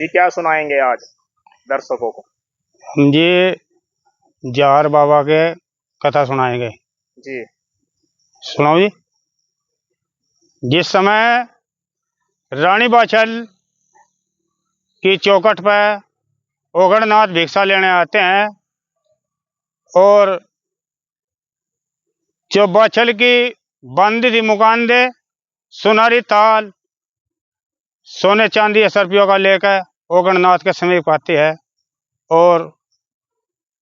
ये क्या सुनाएंगे आज दर्शकों को? हम जी जार बाबा के कथा सुनाएंगे जी। सुनाओ जी। जिस समय रानी बाछल की चौखट पर ओगड़नाथ भिक्षा लेने आते हैं और जो बाछल की बांधी थी मुकान दे सुनारी ताल सोने चांदी 10 रुपयों का लेकर ओगड़नाथ के समीप आती है और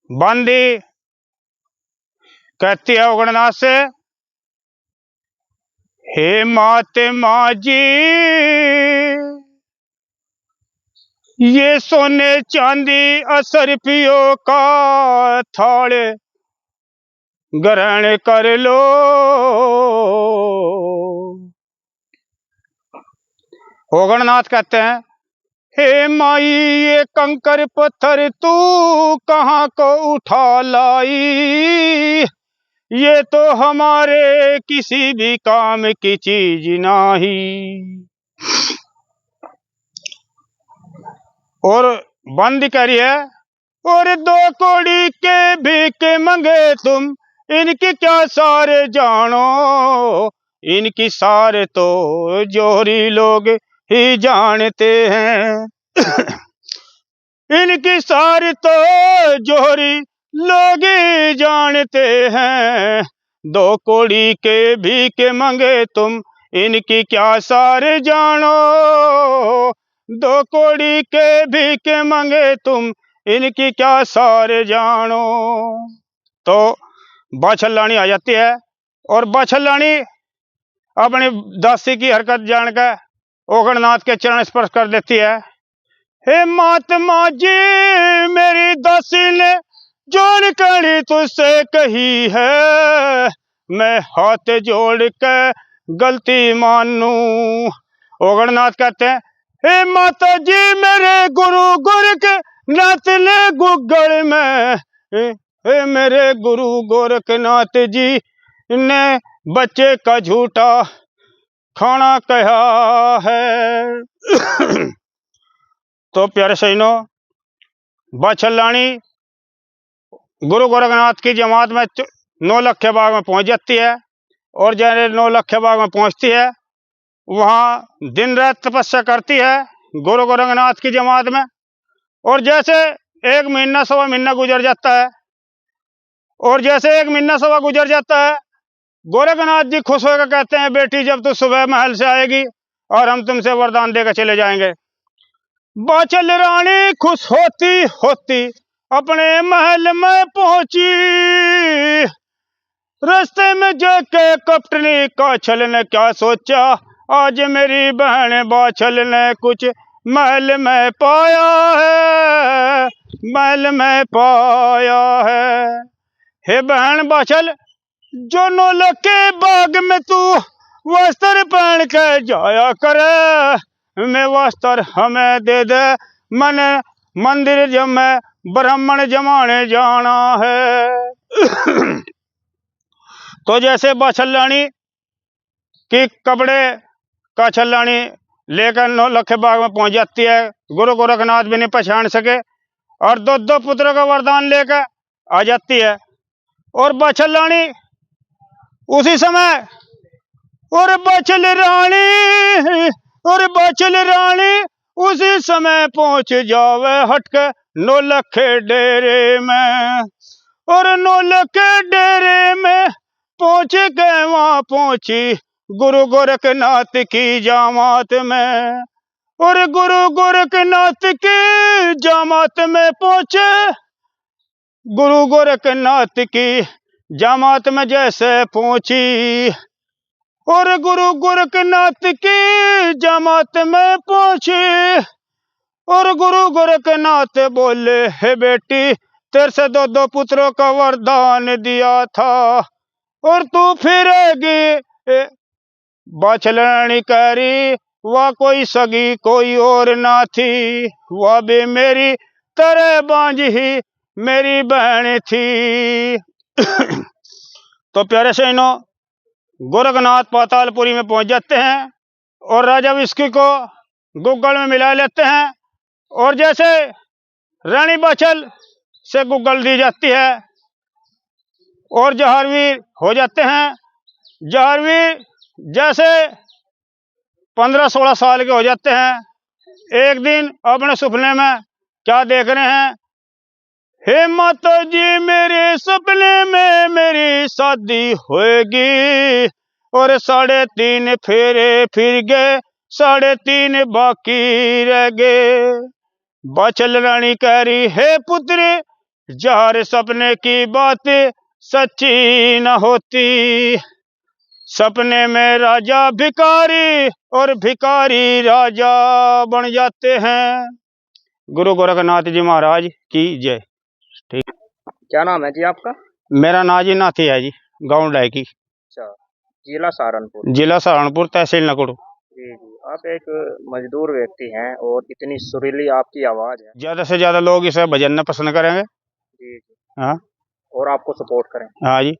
बांधी कहती है ओगड़नाथ से, हे महात्मा जी, ये सोने चांदी 10 रुपयों का थाल ग्रहण कर लो। ओगड़नाथ कहते हैं, हे माई, ये कंकर पत्थर तू कहाँ को उठा लाई, ये तो हमारे किसी भी काम की चीज नहीं। और बंद कह रही है, और 2 कौड़ी के भीख मंगे तुम, इनकी क्या सारे जानो, इनकी सारे तो जोहरी लोग ही जानते हैं। इनकी सारी तो जोहरी लोग ही जानते हैं। 2 कौड़ी के भीख मंगे तुम, इनकी क्या सारे जानो, 2 कौड़ी के भीख मंगे तुम, इनकी क्या सारे जानो। तो बाछल आ जाती है और बाछल अपनी दासी की हरकत जानकर ओगड़नाथ के चरण स्पर्श कर देती है। हे महात्मा जी, मेरी दासी ने जो कड़ी तुझसे कही है, मैं हाथ जोड़ के गलती मानू। ओगड़नाथ कहते हैं, हे माता जी, मेरे गुरु गोरखनाथ ने गुगल में, हे मेरे गुरु गोरखनाथ जी ने बच्चे का झूठा खाना कहा है। तो प्यारे सैनो, बाछल गुरु गोरखनाथ की जमात में 9 लखे बाग में पहुंच जाती है और जैसे 9 लखे बाग में पहुंचती है वहां दिन रात तपस्या करती है गुरु गोरखनाथ की जमात में। और जैसे 1 महीना 1.25 महीना गुजर जाता है और जैसे 1 महीना 1.25 गुजर जाता है, गोरखनाथ जी खुश होकर कहते हैं, बेटी जब तू सुबह महल से आएगी और हम तुमसे वरदान देकर चले जाएंगे। बाछल रानी खुश होती होती अपने महल में पहुंची, रास्ते में जाके कपटनी काछल ने क्या सोचा, आज मेरी बहन बाछल ने कुछ महल में पाया है, महल में पाया है। हे बहन बाछल, जो 9 लखे बाग में तू वस्त्र पहन के जाया करे, मैं वस्त्र हमें दे दे, मन मंदिर जब मैं ब्राह्मण जमाने जाना है। तो जैसे बाछल की कपड़े काछल लेकर 9 लखे बाग में पहुंच जाती है, गुरु गोरखनाथ भी नहीं पहचान सके और 2 पुत्रों का वरदान लेकर आ जाती है। और बाछल उसी समय और बाछल रानी उसी समय पहुंच जावे हटके 9 लखे डेरे में। और 9 लखे डेरे में पहुंच के वहां पहुंची गुरु गोरखनाथ की जमात में। और गुरु गोरखनाथ की जमात में पहुंचे, गुरु गोरखनाथ की जमात में जैसे पहुंची और गुरु गोरखनाथ की जमात में पहुंची और गुरु गोरखनाथ बोले, हे बेटी, तेरे से 2 पुत्रों का वरदान दिया था और तू फिरेगी। बाछल करी, वह कोई सगी कोई और ना थी, वह भी मेरी तरह बांझ ही मेरी बहन थी। तो प्यारे सैनो, गोरखनाथ पातालपुरी में पहुंच जाते हैं और राजा विष्णु को गुगल में मिला लेते हैं और जैसे रानी बाछल से गुगल दी जाती है और जहारवीर हो जाते हैं। जहारवीर जैसे 15-16 साल के हो जाते हैं। एक दिन अपने सपने में क्या देख रहे हैं, हे माता जी मेरे सपने में मेरी शादी होएगी और 3.5 फेरे फिर गए, 3.5 बाकी रह गए। बाछल रानी कह रही, हे पुत्र जार सपने की बात सच्ची न होती। सपने में राजा भिखारी और भिखारी राजा बन जाते हैं। गुरु गोरखनाथ जी महाराज की जय। ठीक, क्या नाम है जी आपका? मेरा नाम जी नाथी है जी, गाँव डायकी, अच्छा, जिला सहारनपुर। जिला सहारनपुर, तहसील नकुड़। जी जी, आप एक मजदूर व्यक्ति हैं और इतनी सुरीली आपकी आवाज है। ज्यादा से ज्यादा लोग इसे भजन में पसंद करेंगे। जी जी। हाँ और आपको सपोर्ट करें। हाँ जी।